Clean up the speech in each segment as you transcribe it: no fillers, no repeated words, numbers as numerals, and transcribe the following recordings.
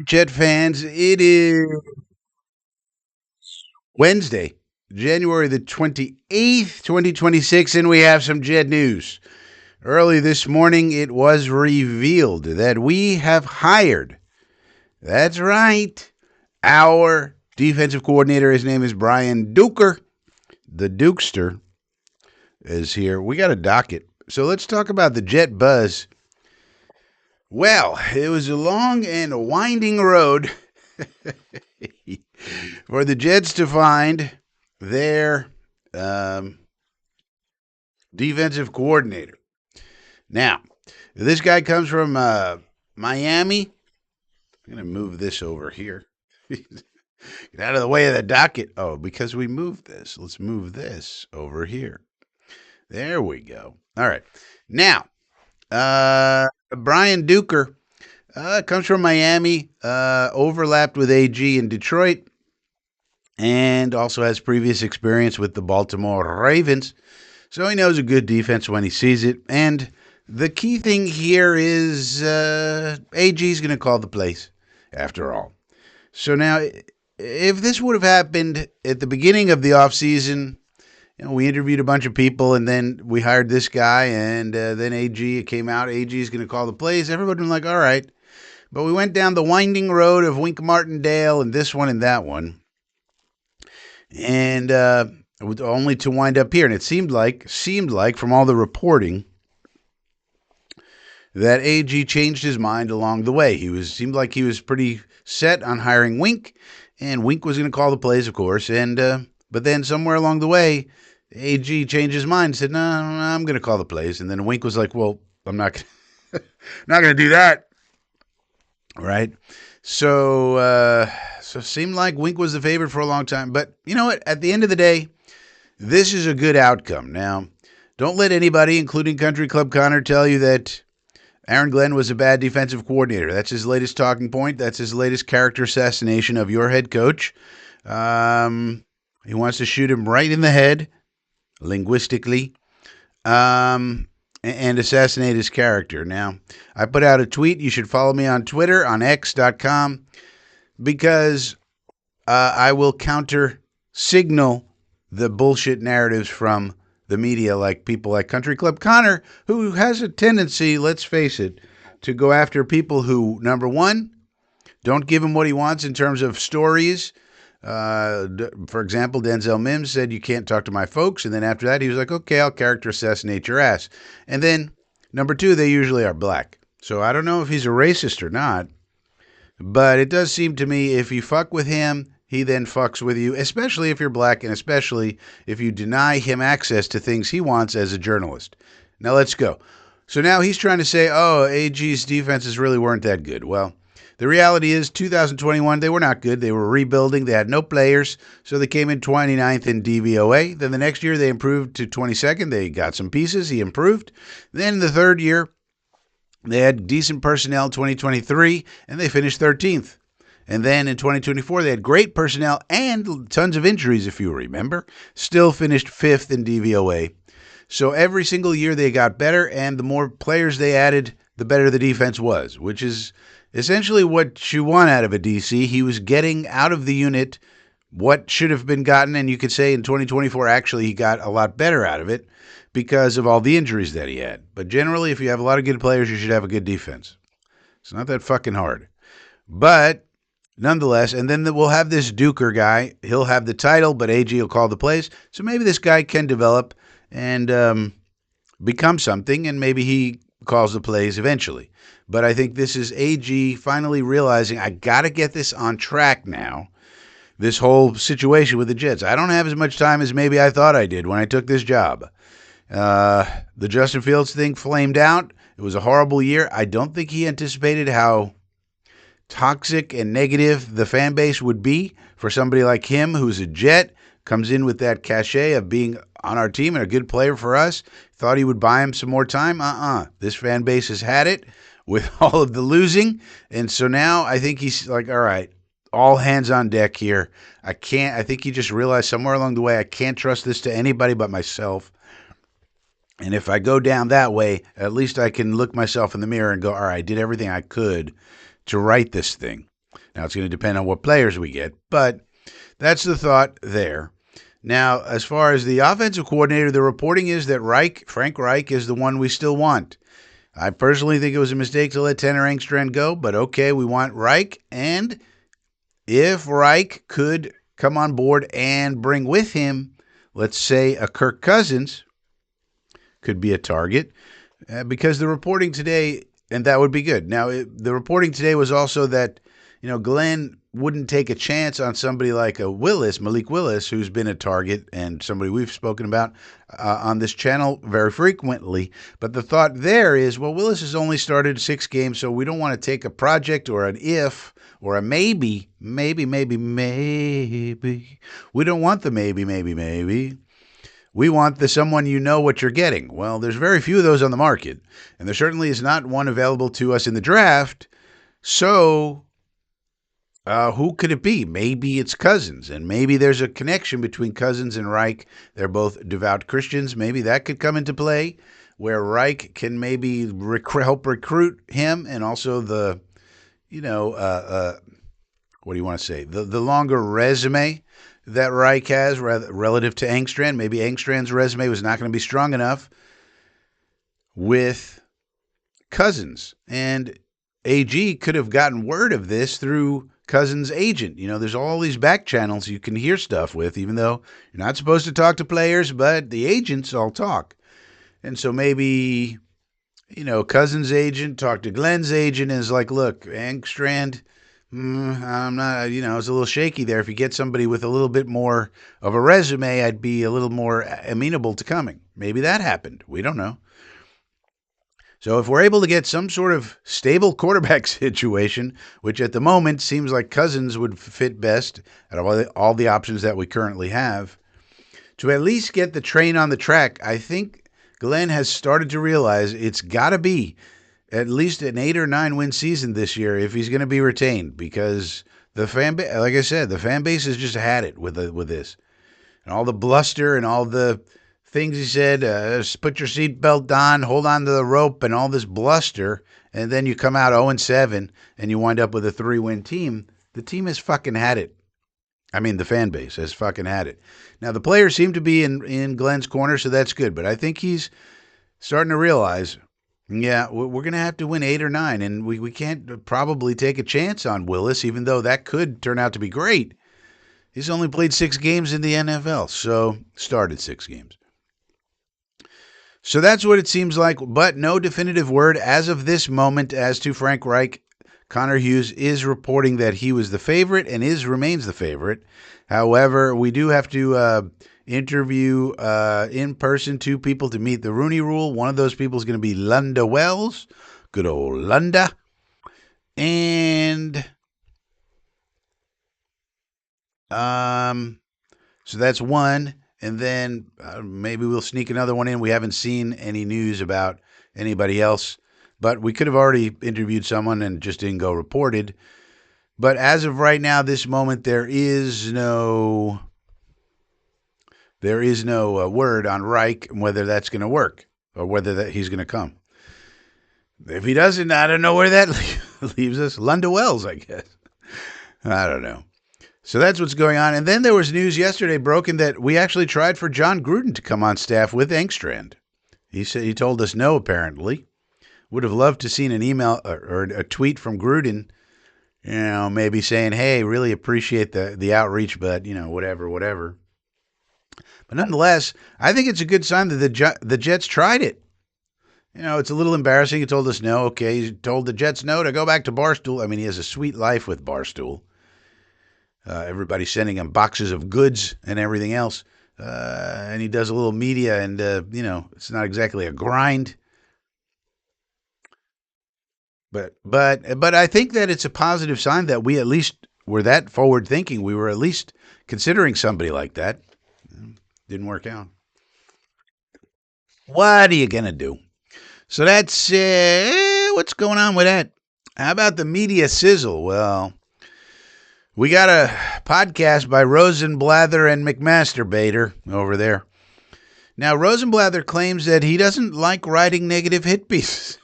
Jet fans, it is Wednesday, January the 28th, 2026, and we have some Jet news. Early this morning, it was revealed that we have hired, that's right, our defensive coordinator. His name is Brian Duker. The Dukester is here. We got a docket. So let's talk about the Jet buzz. Well, it was a long and winding road for the Jets to find their um, defensive coordinator. Now, this guy comes from Miami. I'm going to move this over here. Get out of the way of the docket. Oh, because we moved this. Let's move this over here. There we go. All right. Now, Brian Duker comes from Miami, overlapped with AG in Detroit, and also has previous experience with the Baltimore Ravens. So he knows a good defense when he sees it. And the key thing here is AG is going to call the plays, after all. So now, if this would have happened at the beginning of the offseason, we interviewed a bunch of people, and then we hired this guy, and then AG came out. AG is going to call the plays. Everybody was like, all right. But we went down the winding road of Wink Martindale and this one and that one. And only to wind up here. And it seemed like from all the reporting that AG changed his mind along the way. Seemed like he was pretty set on hiring Wink, and Wink was going to call the plays, of course. And but then somewhere along the way, AG changed his mind and said, "No, I'm going to call the plays." And then Wink was like, "Well, I'm not not going to do that." Right? So it seemed like Wink was the favorite for a long time. But you know what? At the end of the day, this is a good outcome. Now, don't let anybody, including Country Club Connor, tell you that Aaron Glenn was a bad defensive coordinator. That's his latest talking point. That's his latest character assassination of your head coach. He wants to shoot him right in the head, linguistically, and assassinate his character. Now, I put out a tweet. You should follow me on Twitter, on x.com, because I will counter signal the bullshit narratives from the media, like people like Country Club Connor, who has a tendency, let's face it, to go after people who, number one, don't give him what he wants in terms of stories. For example, Denzel Mims said, "You can't talk to my folks." And then after that, he was like, "Okay, I'll character assassinate your ass." And then, number two, they usually are black. So I don't know if he's a racist or not, but it does seem to me if you fuck with him, he then fucks with you, especially if you're black and especially if you deny him access to things he wants as a journalist. Now let's go. So now he's trying to say, oh, AG's defenses really weren't that good. Well, the reality is 2021, they were not good. They were rebuilding. They had no players, so they came in 29th in DVOA. Then the next year they improved to 22nd. They got some pieces. He improved. Then the third year, they had decent personnel, 2023, and they finished 13th. And then in 2024, they had great personnel and tons of injuries, if you remember. Still finished 5th in DVOA. So every single year they got better, and the more players they added, the better the defense was, which is essentially what you want out of a DC. He was getting out of the unit what should have been gotten, and you could say in 2024, actually, he got a lot better out of it because of all the injuries that he had. But generally, if you have a lot of good players, you should have a good defense. It's not that fucking hard. But nonetheless, and then we'll have this Duker guy. He'll have the title, but AG will call the plays. So maybe this guy can develop and become something, and maybe he calls the plays eventually. But I think this is AG finally realizing, I got to get this on track now, this whole situation with the Jets. I don't have as much time as maybe I thought I did when I took this job. The Justin Fields thing flamed out. It was a horrible year. I don't think he anticipated how toxic and negative the fan base would be for somebody like him who's a Jet, comes in with that cachet of being on our team and a good player for us. Thought he would buy him some more time. This fan base has had it with all of the losing. And so now I think he's like, all right, all hands on deck here. I think he just realized somewhere along the way, I can't trust this to anybody but myself. And if I go down that way, at least I can look myself in the mirror and go, all right, I did everything I could to right this thing. Now, it's going to depend on what players we get, but that's the thought there. Now, as far as the offensive coordinator, the reporting is that Frank Reich, is the one we still want. I personally think it was a mistake to let Tanner Engstrand go, but okay, we want Reich. And if Reich could come on board and bring with him, let's say, a Kirk Cousins, could be a target, because the reporting today, and that would be good. Now, the reporting today was also that, Glenn wouldn't take a chance on somebody like Malik Willis, who's been a target and somebody we've spoken about on this channel very frequently. But the thought there is, well, Willis has only started 6 games, so we don't want to take a project or an if or a maybe. We don't want the maybe. We want the someone you know what you're getting. Well, there's very few of those on the market, and there certainly is not one available to us in the draft. So who could it be? Maybe it's Cousins, and maybe there's a connection between Cousins and Reich. They're both devout Christians. Maybe that could come into play, where Reich can maybe help recruit him, and also the, what do you want to say? The longer resume that Reich has relative to Engstrand. Maybe Engstrand's resume was not going to be strong enough with Cousins. And AG could have gotten word of this through Cousins' agent. There's all these back channels you can hear stuff with, even though you're not supposed to talk to players, but the agents all talk. And so maybe, Cousins' agent talked to Glenn's agent and is like, look, Engstrand, I'm not, it's a little shaky there. If you get somebody with a little bit more of a resume, I'd be a little more amenable to coming. Maybe that happened. We don't know. So if we're able to get some sort of stable quarterback situation, which at the moment seems like Cousins would fit best out of all the options that we currently have, to at least get the train on the track, I think Glenn has started to realize it's got to be at least an 8 or 9 win season this year if he's going to be retained, because the fan base, like I said, the fan base has just had it with this, and all the bluster and all the things he said. Put your seatbelt on, hold on to the rope, and all this bluster, and then you come out 0-7 and you wind up with a 3-win team. The team has fucking had it. I mean, the fan base has fucking had it. Now the players seem to be in Glenn's corner, so that's good. But I think he's starting to realize, yeah, we're going to have to win 8 or 9, and we can't probably take a chance on Willis, even though that could turn out to be great. He's only played 6 games in the NFL, so started 6 games. So that's what it seems like, but no definitive word as of this moment as to Frank Reich. Connor Hughes is reporting that he was the favorite and remains the favorite. However, we do have to interview in person 2 people to meet the Rooney Rule. One of those people is going to be Lunda Wells, good old Lunda, and so that's one. And then maybe we'll sneak another one in. We haven't seen any news about anybody else, but we could have already interviewed someone and just didn't go reported. But as of right now, this moment, there is no word on Reich and whether that's going to work or whether he's going to come. If he doesn't, I don't know where that leaves us. Lunda Wells, I guess. I don't know. So that's what's going on. And then there was news yesterday broken that we actually tried for John Gruden to come on staff with Engstrand. He told us no, apparently. Would have loved to seen an email or a tweet from Gruden, maybe saying, hey, really appreciate the outreach, but, whatever. But nonetheless, I think it's a good sign that the Jets tried it. It's a little embarrassing. He told us no. Okay, he told the Jets no to go back to Barstool. I mean, he has a sweet life with Barstool. Everybody's sending him boxes of goods and everything else. And he does a little media, and, it's not exactly a grind. But I think that it's a positive sign that we at least were that forward thinking. We were at least considering somebody like that. Didn't work out. What are you going to do? So that's what's going on with that. How about the media sizzle? Well, we got a podcast by Rosenblather and McMasterbator over there. Now, Rosenblather claims that he doesn't like writing negative hit pieces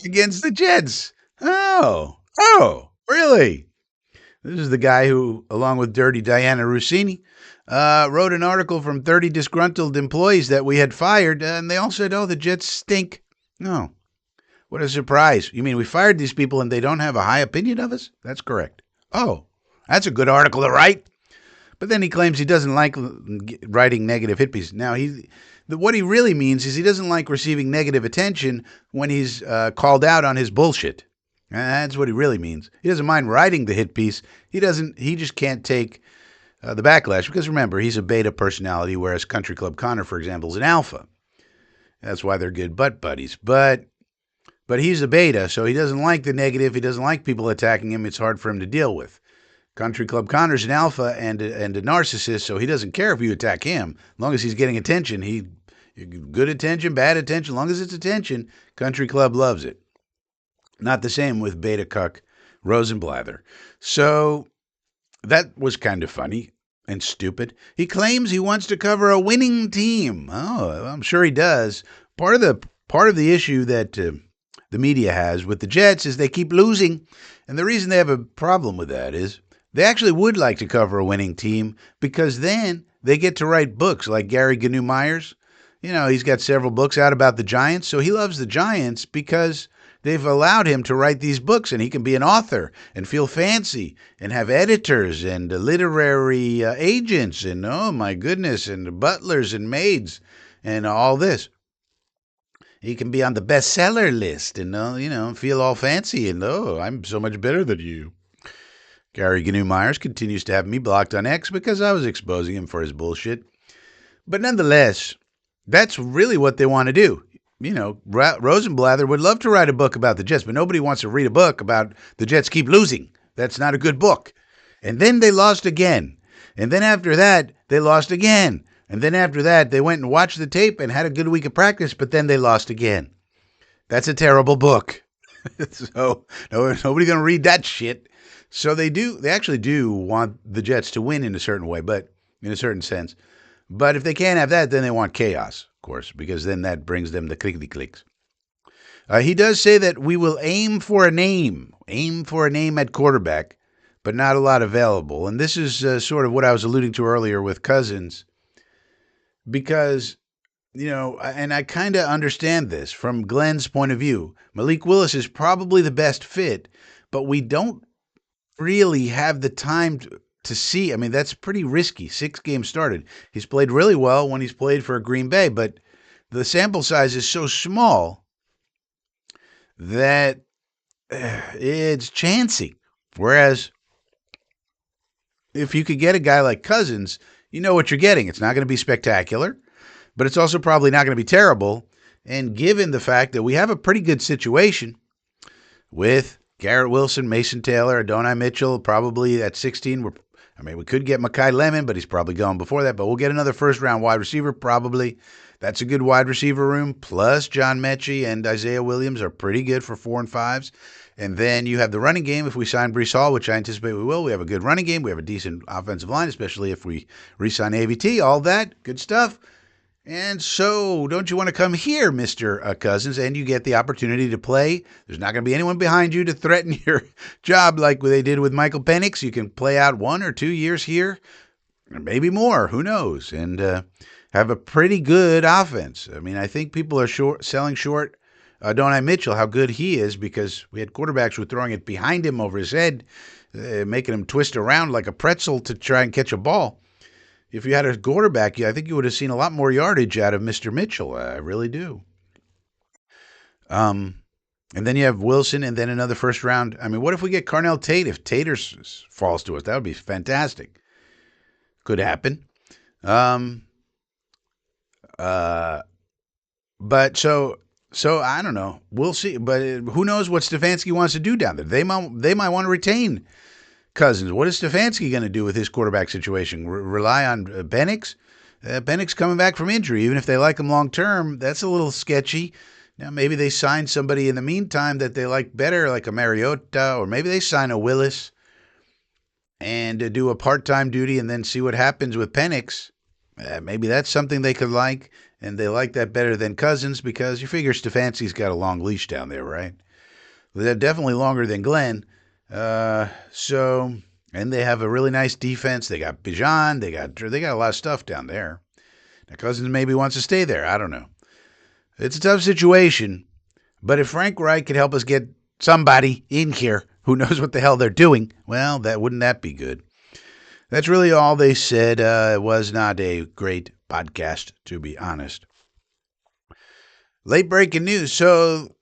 against the Jets. Oh, really? This is the guy who, along with Dirty Diana Rossini, wrote an article from 30 disgruntled employees that we had fired, and they all said, oh, the Jets stink. No. What a surprise. You mean we fired these people and they don't have a high opinion of us? That's correct. Oh, that's a good article to write. But then he claims he doesn't like writing negative hit pieces. Now, what he really means is he doesn't like receiving negative attention when he's called out on his bullshit. That's what he really means. He doesn't mind writing the hit piece. He just can't take the backlash because remember, he's a beta personality, whereas Country Club Connor, for example, is an alpha. That's why they're good butt buddies. But he's a beta, so he doesn't like the negative. He doesn't like people attacking him. It's hard for him to deal with. Country Club Connor's an alpha and a narcissist, so he doesn't care if you attack him. As long as he's getting attention, good attention, bad attention, as long as it's attention, Country Club loves it. Not the same with Beta Cuck Rosenblather. So that was kind of funny and stupid. He claims he wants to cover a winning team. Oh, I'm sure he does. Part of the issue that the media has with the Jets is they keep losing, and the reason they have a problem with that is they actually would like to cover a winning team because then they get to write books like Gary Gnu Myers. You know, he's got several books out about the Giants, so he loves the Giants because they've allowed him to write these books, and he can be an author and feel fancy and have editors and literary agents and, oh my goodness, and butlers and maids and all this. He can be on the bestseller list and, feel all fancy and, oh, I'm so much better than you. Gary Gnu Myers continues to have me blocked on X because I was exposing him for his bullshit. But nonetheless, that's really what they want to do. You know, Rosenblather would love to write a book about the Jets, but nobody wants to read a book about the Jets keep losing. That's not a good book. And then they lost again. And then after that, they lost again. And then after that, they went and watched the tape and had a good week of practice, but then they lost again. That's a terrible book. So nobody's going to read that shit. So they actually do want the Jets to win in a certain way, but in a certain sense. But if they can't have that, then they want chaos, of course, because then that brings them the clickety-clicks. He does say that we will aim for a name at quarterback, but not a lot available. And this is sort of what I was alluding to earlier with Cousins, because, and I kind of understand this from Glenn's point of view. Malik Willis is probably the best fit, but we don't really have the time to see. I mean, that's pretty risky. 6 games started. He's played really well when he's played for Green Bay, but the sample size is so small that it's chancy. Whereas if you could get a guy like Cousins, you know what you're getting. It's not going to be spectacular, but it's also probably not going to be terrible. And given the fact that we have a pretty good situation with Garrett Wilson, Mason Taylor, Adonai Mitchell, probably at 16. We could get Mekhi Lemon, but he's probably gone before that. But we'll get another first-round wide receiver, probably. That's a good wide receiver room. Plus, John Mechie and Isaiah Williams are pretty good for 4 and 5s. And then you have the running game. If we sign Breece Hall, which I anticipate we will, we have a good running game. We have a decent offensive line, especially if we re-sign AVT. All that good stuff. And so, don't you want to come here, Mr. Cousins, and you get the opportunity to play? There's not going to be anyone behind you to threaten your job like they did with Michael Penix. You can play out 1 or 2 years here, or maybe more, who knows, and have a pretty good offense. I mean, I think people are selling short Adonai Mitchell, how good he is, because we had quarterbacks who were throwing it behind him over his head, making him twist around like a pretzel to try and catch a ball. If you had a quarterback, I think you would have seen a lot more yardage out of Mr. Mitchell. I really do. And then you have Wilson and then another first round. I mean, what if we get Carnell Tate? If Tater falls to us, that would be fantastic. Could happen. But so I don't know. We'll see. But who knows what Stefanski wants to do down there? They might want to retain Cousins. What is Stefanski going to do with his quarterback situation? Rely on Penix? Penix coming back from injury. Even if they like him long term, that's a little sketchy. Now, maybe they sign somebody in the meantime that they like better, like a Mariota, or maybe they sign a Willis and do a part-time duty and then see what happens with Penix. Maybe that's something they could like, and they like that better than Cousins because you figure Stefanski's got a long leash down there, right? They're definitely longer than Glenn. And they have a really nice defense. They got Bijan. They got a lot of stuff down there. Now, Cousins maybe wants to stay there. I don't know. It's a tough situation. But if Frank Reich could help us get somebody in here who knows what the hell they're doing, well, wouldn't that be good? That's really all they said. It was not a great podcast, to be honest. Late breaking news. So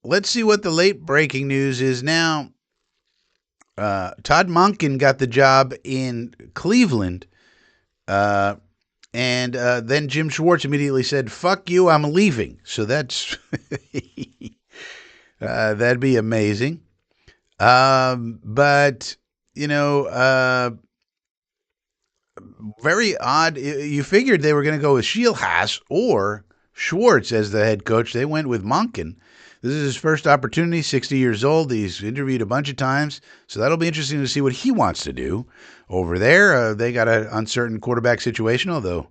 let's see what the late breaking news is now. Todd Monken got the job in Cleveland. And then Jim Schwartz immediately said, "Fuck you, I'm leaving." So that's that'd be amazing. But, very odd. You figured they were going to go with Shieldhaas or Schwartz as the head coach. They went with Monken. This is his first opportunity, 60 years old. He's interviewed a bunch of times, so that'll be interesting to see what he wants to do over there. They got an uncertain quarterback situation, although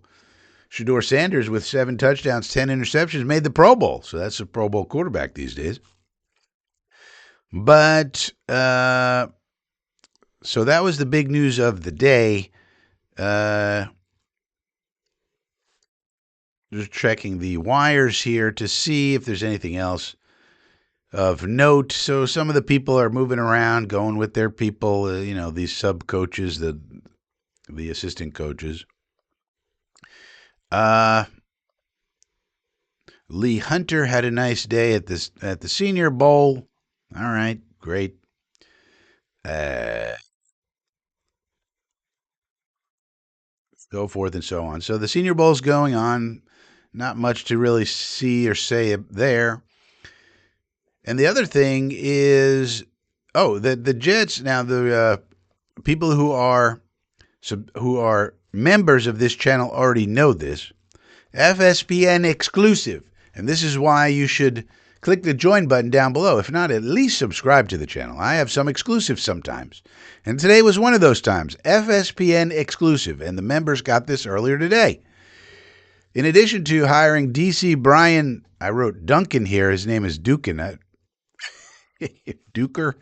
Shedeur Sanders with 7 touchdowns, 10 interceptions made the Pro Bowl, so that's a Pro Bowl quarterback these days. But so that was the big news of the day. Just checking the wires here to see if there's anything else of note. So some of the people are moving around, going with their people, these sub coaches, the assistant coaches. Lee Hunter had a nice day at the Senior Bowl. All right, great. So forth and so on. So the Senior Bowl's going on. Not much to really see or say there. And the other thing is, the Jets, now the people who are members of this channel already know this. FSPN exclusive. And this is why you should click the join button down below. If not, at least subscribe to the channel. I have some exclusives sometimes. And today was one of those times. FSPN exclusive. And the members got this earlier today. In addition to hiring DC Brian, I wrote Duncan here. His name is Dukin. Duker?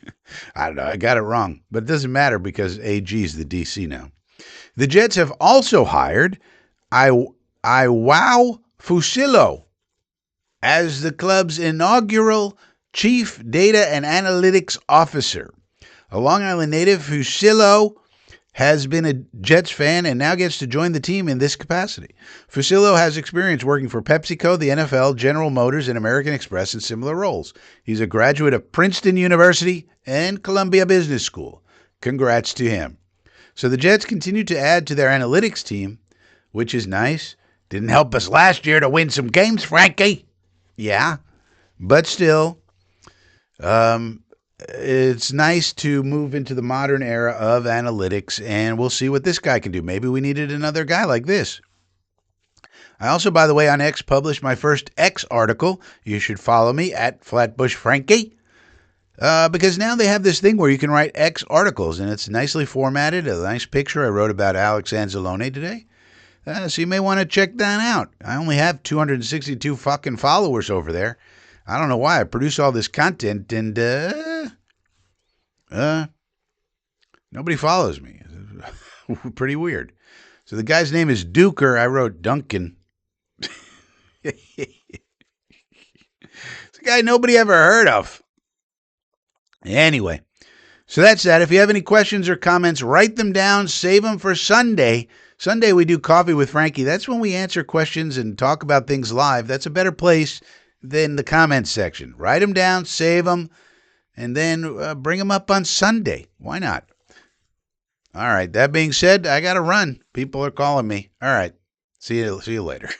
I don't know. I got it wrong. But it doesn't matter because AG is the DC now. The Jets have also hired Iwao Fusillo as the club's inaugural Chief Data and Analytics Officer. A Long Island native, Fusillo has been a Jets fan and now gets to join the team in this capacity. Fusillo has experience working for PepsiCo, the NFL, General Motors, and American Express in similar roles. He's a graduate of Princeton University and Columbia Business School. Congrats to him. So the Jets continue to add to their analytics team, which is nice. Didn't help us last year to win some games, Frankie. Yeah, but still, it's nice to move into the modern era of analytics, and we'll see what this guy can do. Maybe we needed another guy like this. I also, by the way, on X published my first X article. You should follow me at Flatbush Frankie, because now they have this thing where you can write X articles, and it's nicely formatted. A nice picture I wrote about Alex Anzalone today. So you may want to check that out. I only have 262 fucking followers over there. I don't know why I produce all this content and nobody follows me. Pretty weird. So the guy's name is Duker. I wrote Duncan. It's a guy nobody ever heard of. Anyway, so that's that. If you have any questions or comments, write them down. Save them for Sunday. Sunday we do Coffee with Frankie. That's when we answer questions and talk about things live. That's a better place than the comments section. Write them down, save them, and then bring them up on Sunday. Why not? All right. That being said, I got to run. People are calling me. All right. See you later.